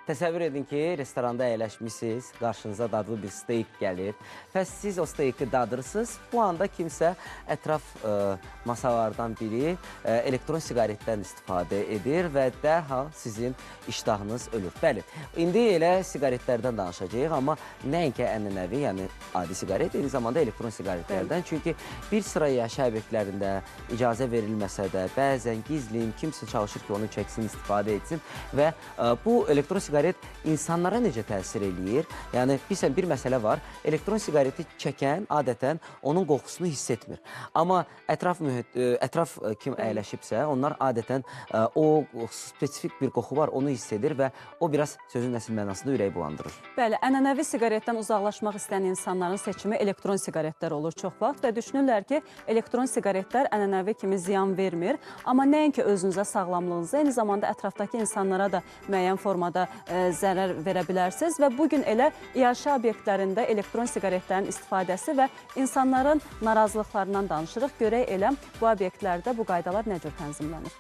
Təsəvvür edin ki, restoranda əyləşmişsiniz, qarşınıza dadlı bir steyk gəlir və siz o steyki dadırsınız. Bu anda kimsə ətraf masalardan biri elektron siqaretdən istifadə edir və dərhal sizin iştahınız ölür. Bəli, indi elə siqaretlərdən danışacağıq, amma nəinki ənənəvi, yəni adi siqaret, eyni zamanda elektron siqaretlərdən. Çünki bir sıra yaşayış obyektlərində icazə verilməsə də, bəzən gizlin, kimsə çalışır ki, onu çəksin, istifadə etsin və bu elektron siqaret insanlara necə təsir eləyir? Yəni, bilsən, bir məsələ var. Elektron siqareti çəkən adətən onun qoxusunu hiss etmir. Amma ətraf kim əyləşibsə, onlar adətən o spesifik bir qoxu var, onu hiss edir və o biraz sözün əsl mənasında ürək bulandırır. Bəli, ənənəvi siqaretdən uzaqlaşmaq istəyən insanların seçimi elektron siqaretlər olur çox vaxt və düşünürlər ki, elektron siqaretlər ənənəvi kimi ziyan vermir. Amma nəinki özünüzə, sağlamlığınıza, eyni zamanda ətrafdakı insanlara da müəyyən formada zərər verə bilərsiniz və bugün elə yaşayış obyektlərində elektron siqaretlərin istifadəsi və insanların narazılıqlarından danışırıq. Görək elə bu obyektlərdə bu qaydalar nə cür tənzimlənir?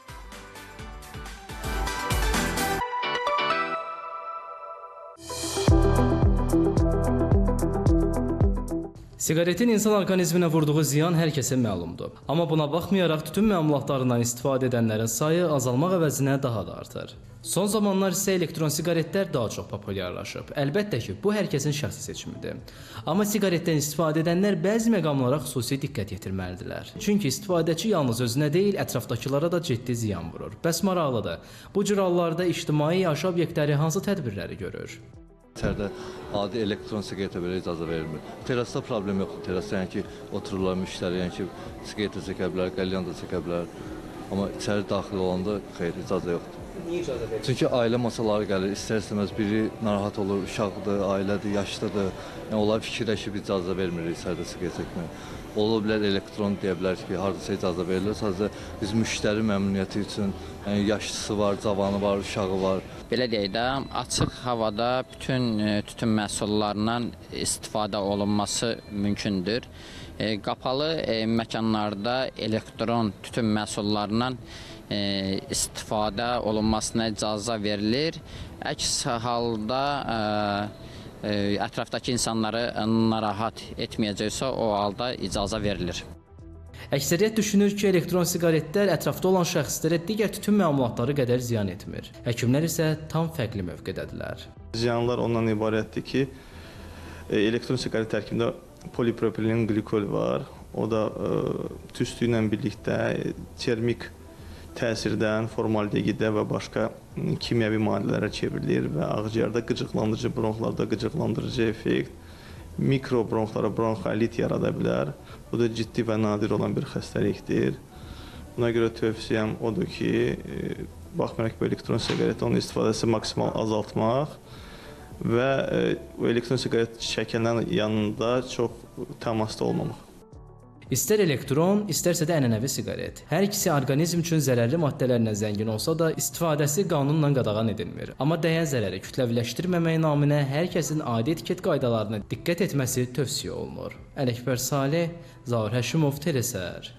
Siqaretin insan orqanizminə vurduğu ziyan hər kəsə məlumdur. Amma buna baxmayaraq tütün məmulatlarından istifadə edənlərin sayı azalmaq əvəzinə daha da artır. Son zamanlar isə elektron siqaretlər daha çox populyarlaşıb. Əlbəttə ki, bu hər kəsin şəxsi seçimidir. Amma siqaretdən istifadə edənlər bəzi məqamlara xüsusi diqqət yetirməlidirlər. Çünki istifadəçi yalnız özünə deyil, ətrafdakılara da ciddi ziyan vurur. Bəs maraqlıdır, bu cür hallarda ictimai yaşayış obyektləri hansı tədbirləri görür? İçəridə adi elektron siqaretə belə icazə verilmir. Terasda problem yoxdur. Terasda yəni ki, otururlar müştəri, yəni ki, siqaret də çəkə bilər, qəlyan da çəkə bilər. Amma içəri daxil olanda xeyr, icazə yoxdur. Niyə icazə verir? Çünki ailə masaları gəlir, istər-istəməz biri narahat olur, uşaqdır, ailədir, yaşlıdır. Yəni, onlar fikirləşib icazə vermir içəridə siqaret çəkməyə. Ola bilər elektron deyə bilər ki, haradasa icazə verilir. Sadəcə biz müştəri məmnuniyyəti üçün, yəni yaşlısı var, cavanı var, uşağı var. Belə deyək də, açıq havada bütün tütün məhsullarından istifadə olunması mümkündür. Qapalı məkanlarda elektron tütün məhsullarından istifadə olunmasına icazə verilir. Əks halda ətrafdakı insanları narahat etməyəcəksə, o halda icazə verilir. Əksəriyyət düşünür ki, elektron siqaretlər ətrafda olan şəxslərə digər tütün məmulatları qədər ziyan etmir. Həkimlər isə tam fərqli mövqedədirlər. Ziyanlar ondan ibarətdir ki, elektron siqaret tərkibində polipropilen qlikol var. O da tüstü ilə birlikdə termik təsirdən formaldehiddə və başqa kimyəvi maddələrə çevrilir və ağciyərdə qıcıqlandırıcı, bronxlarda qıcıqlandırıcı effekt, mikrobronxlara bronxolit yarada bilər. Bu da ciddi və nadir olan bir xəstəlikdir. Buna görə tövsiyəm odur ki, baxmayaraq bu elektron siqaret, onun istifadəsi maksimal azaltmaq və elektron siqaret çəkənlərin yanında çox təmasda olmamaq. İstər elektron, istərsə də ənənəvi siqaret. Hər ikisi orqanizm üçün zərərli maddələrlə zəngin olsa da istifadəsi qanunla qadağan edilmir. Amma dəyən zərəri kütləviləşdirməmək naminə hər kəsin adi etiket qaydalarına diqqət etməsi tövsiyə olunur. Ələkbər Saleh, Zaur Həşimov, Telesər.